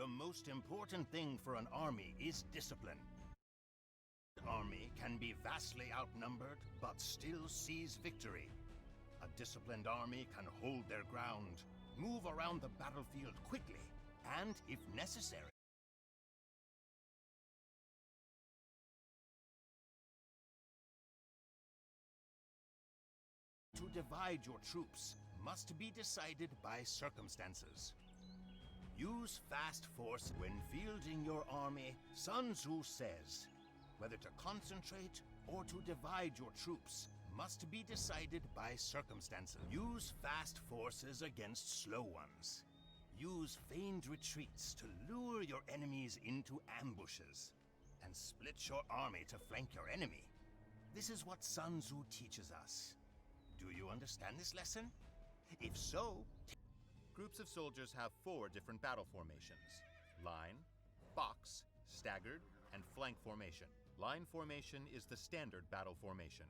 The most important thing for an army is discipline. An army can be vastly outnumbered, but still seize victory. A disciplined army can hold their ground, move around the battlefield quickly, and, if necessary, to divide your troops must be decided by circumstances. Use fast force when fielding your army. Sun Tzu says, whether to concentrate or to divide your troops must be decided by circumstances. Use fast forces against slow ones. Use feigned retreats to lure your enemies into ambushes, and split your army to flank your enemy. This is what Sun Tzu teaches us. Do you understand this lesson? If so, Groups of soldiers have 4 different battle formations: line, box, staggered, and flank formation. Line formation is the standard battle formation.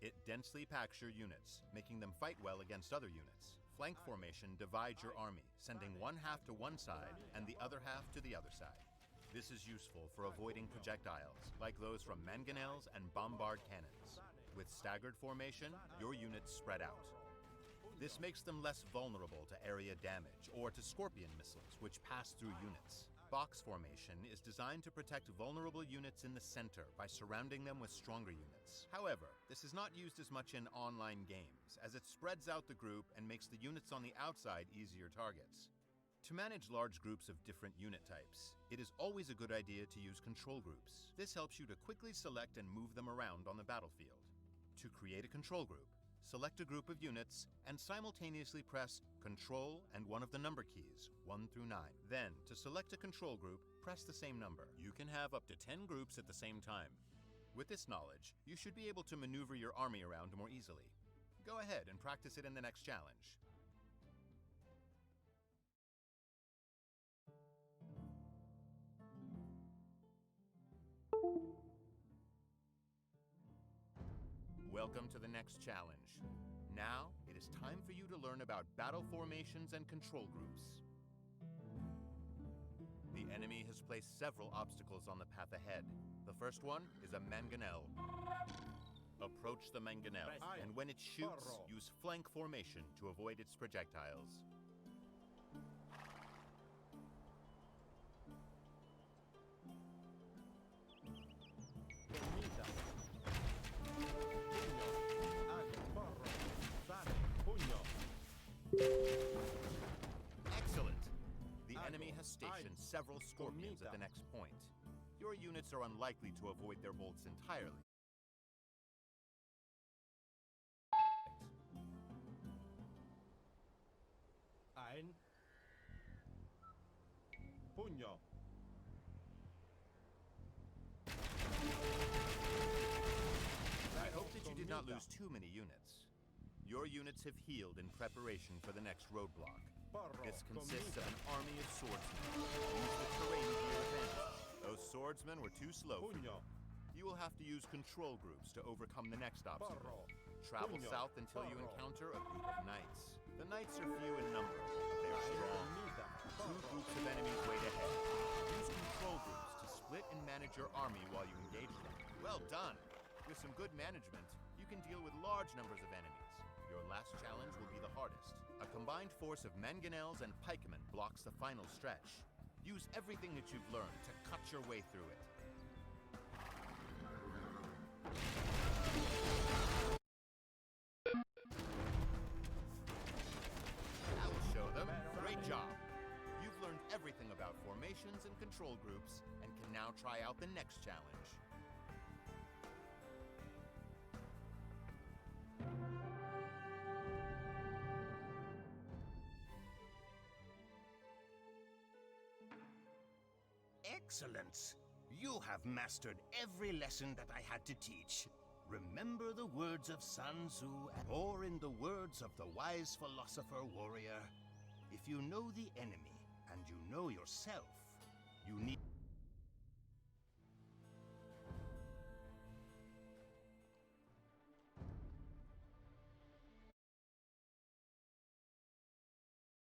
It densely packs your units, making them fight well against other units. Flank formation divides your army, sending one half to one side and the other half to the other side. This is useful for avoiding projectiles, like those from mangonels and bombard cannons. With staggered formation, your units spread out. This makes them less vulnerable to area damage or to scorpion missiles, which pass through units. Box formation is designed to protect vulnerable units in the center by surrounding them with stronger units. However, this is not used as much in online games, as it spreads out the group and makes the units on the outside easier targets. To manage large groups of different unit types, it is always a good idea to use control groups. This helps you to quickly select and move them around on the battlefield. To create a control group, select a group of units and simultaneously press Control and one of the number keys, 1 through 9. Then, to select a control group, press the same number. You can have up to 10 groups at the same time. With this knowledge, you should be able to maneuver your army around more easily. Go ahead and practice it in the next challenge. Welcome to the next challenge. Now, it is time for you to learn about battle formations and control groups. The enemy has placed several obstacles on the path ahead. The first one is a mangonel. Approach the mangonel, and when it shoots, use flank formation to avoid its projectiles. Excellent! The enemy has stationed several scorpions at the next point. Your units are unlikely to avoid their bolts entirely. Ein. Pugno. I hope that you did not lose too many units. Your units have healed in preparation for the next roadblock. This consists of an army of swordsmen. Use the terrain to your advantage. Those swordsmen were too slow for you. You will have to use control groups to overcome the next obstacle. Travel south until you encounter a group of knights. The knights are few in number, but they are strong. 2 groups of enemies wait ahead. Use control groups to split and manage your army while you engage them. Well done! With some good management, you can deal with large numbers of enemies. Your last challenge will be the hardest. A combined force of mangonels and pikemen blocks the final stretch. Use everything that you've learned to cut your way through it. That will show them. Great job! You've learned everything about formations and control groups and can now try out the next challenge. Excellent! You have mastered every lesson that I had to teach. Remember the words of Sun Tzu, or in the words of the wise philosopher warrior, if you know the enemy and you know yourself, you need...